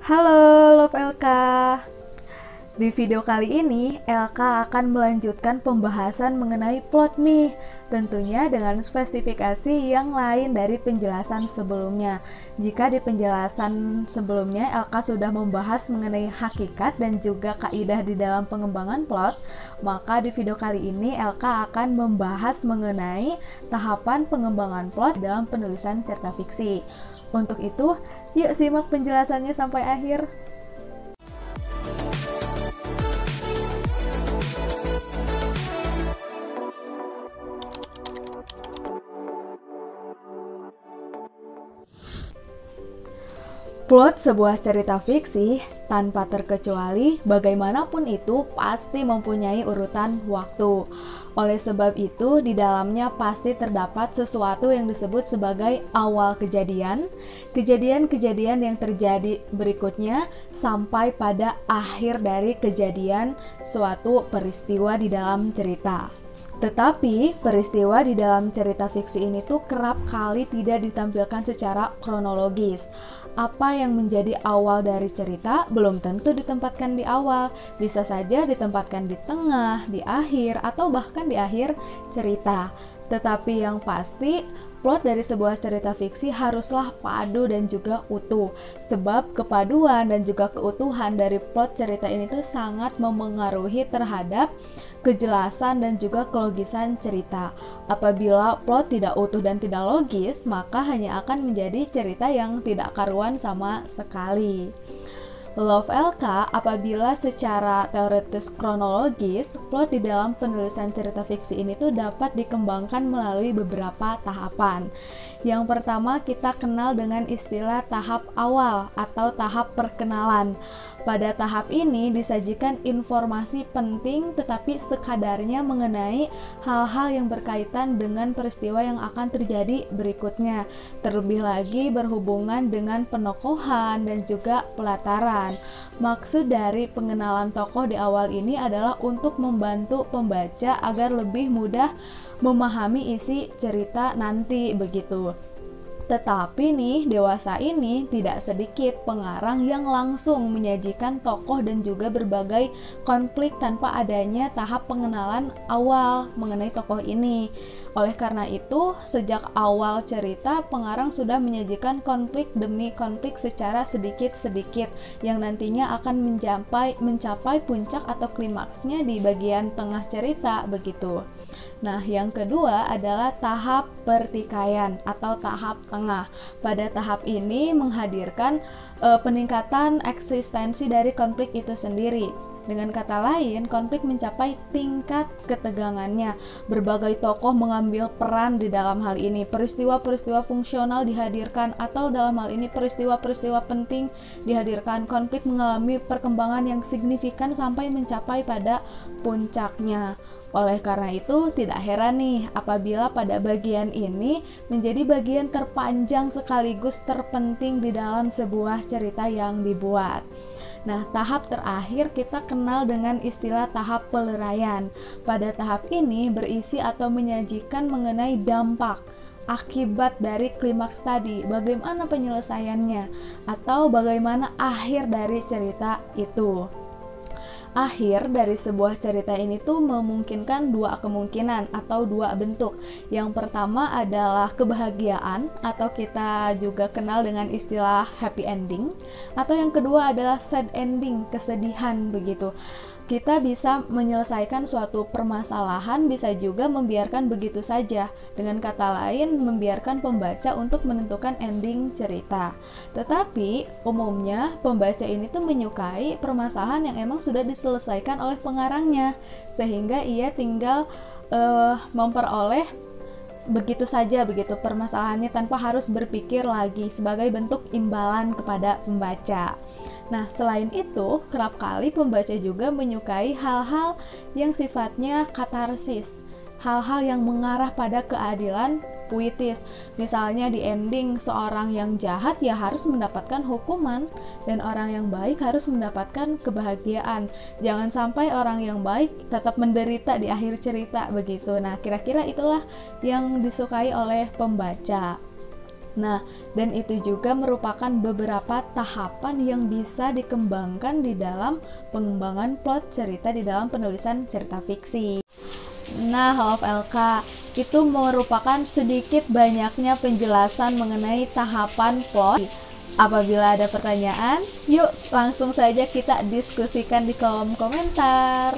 Halo Love LK. Di video kali ini, LK akan melanjutkan pembahasan mengenai plot nih, tentunya dengan spesifikasi yang lain dari penjelasan sebelumnya. Jika di penjelasan sebelumnya LK sudah membahas mengenai hakikat dan juga kaidah di dalam pengembangan plot, maka di video kali ini LK akan membahas mengenai tahapan pengembangan plot dalam penulisan cerita fiksi. Untuk itu, yuk simak penjelasannya sampai akhir. Plot sebuah cerita fiksi, tanpa terkecuali, bagaimanapun itu pasti mempunyai urutan waktu. Oleh sebab itu, di dalamnya pasti terdapat sesuatu yang disebut sebagai awal kejadian, kejadian-kejadian yang terjadi berikutnya, sampai pada akhir dari kejadian suatu peristiwa di dalam cerita. Tetapi, peristiwa di dalam cerita fiksi ini tuh kerap kali tidak ditampilkan secara kronologis. Apa yang menjadi awal dari cerita belum tentu ditempatkan di awal, bisa saja ditempatkan di tengah, di akhir, atau bahkan di akhir cerita. Tetapi yang pasti, plot dari sebuah cerita fiksi haruslah padu dan juga utuh, sebab kepaduan dan juga keutuhan dari plot cerita ini tuh sangat memengaruhi terhadap kejelasan dan juga kelogisan cerita. Apabila plot tidak utuh dan tidak logis, maka hanya akan menjadi cerita yang tidak karuan sama sekali. Love LK, apabila secara teoritis kronologis, plot di dalam penulisan cerita fiksi ini tuh dapat dikembangkan melalui beberapa tahapan. Yang pertama, kita kenal dengan istilah tahap awal atau tahap perkenalan. Pada tahap ini disajikan informasi penting tetapi sekadarnya mengenai hal-hal yang berkaitan dengan peristiwa yang akan terjadi berikutnya. Terlebih lagi berhubungan dengan penokohan dan juga pelataran. Maksud dari pengenalan tokoh di awal ini adalah untuk membantu pembaca agar lebih mudah memahami isi cerita nanti begitu. Tetapi nih, dewasa ini tidak sedikit pengarang yang langsung menyajikan tokoh dan juga berbagai konflik tanpa adanya tahap pengenalan awal mengenai tokoh ini. Oleh karena itu, sejak awal cerita, pengarang sudah menyajikan konflik demi konflik secara sedikit-sedikit yang nantinya akan mencapai puncak atau klimaksnya di bagian tengah cerita begitu. Nah, yang kedua adalah tahap pertikaian atau tahap tengah. Pada tahap ini menghadirkan peningkatan eksistensi dari konflik itu sendiri. Dengan kata lain, konflik mencapai tingkat ketegangannya. Berbagai tokoh mengambil peran di dalam hal ini. Peristiwa-peristiwa fungsional dihadirkan atau dalam hal ini peristiwa-peristiwa penting dihadirkan. Konflik mengalami perkembangan yang signifikan sampai mencapai pada puncaknya. Oleh karena itu, tidak heran nih apabila pada bagian ini menjadi bagian terpanjang sekaligus terpenting di dalam sebuah cerita yang dibuat. Nah, tahap terakhir kita kenal dengan istilah tahap peleraian. Pada tahap ini berisi atau menyajikan mengenai dampak akibat dari klimaks tadi, bagaimana penyelesaiannya, atau bagaimana akhir dari cerita itu. Akhir dari sebuah cerita ini tuh memungkinkan dua kemungkinan atau dua bentuk. Yang pertama adalah kebahagiaan atau kita juga kenal dengan istilah happy ending, atau yang kedua adalah sad ending, kesedihan begitu. Kita bisa menyelesaikan suatu permasalahan, bisa juga membiarkan begitu saja. Dengan kata lain, membiarkan pembaca untuk menentukan ending cerita. Tetapi, umumnya pembaca ini tuh menyukai permasalahan yang emang sudah diselesaikan oleh pengarangnya, sehingga ia tinggal memperoleh begitu saja begitu permasalahannya tanpa harus berpikir lagi sebagai bentuk imbalan kepada pembaca. Nah, selain itu, kerap kali pembaca juga menyukai hal-hal yang sifatnya katarsis, hal-hal yang mengarah pada keadilan puitis. Misalnya di ending, seorang yang jahat ya harus mendapatkan hukuman dan orang yang baik harus mendapatkan kebahagiaan. Jangan sampai orang yang baik tetap menderita di akhir cerita begitu. Nah, kira-kira itulah yang disukai oleh pembaca. Nah, dan itu juga merupakan beberapa tahapan yang bisa dikembangkan di dalam pengembangan plot cerita di dalam penulisan cerita fiksi. Nah, Half LK, itu merupakan sedikit banyaknya penjelasan mengenai tahapan plot. Apabila ada pertanyaan, yuk langsung saja kita diskusikan di kolom komentar.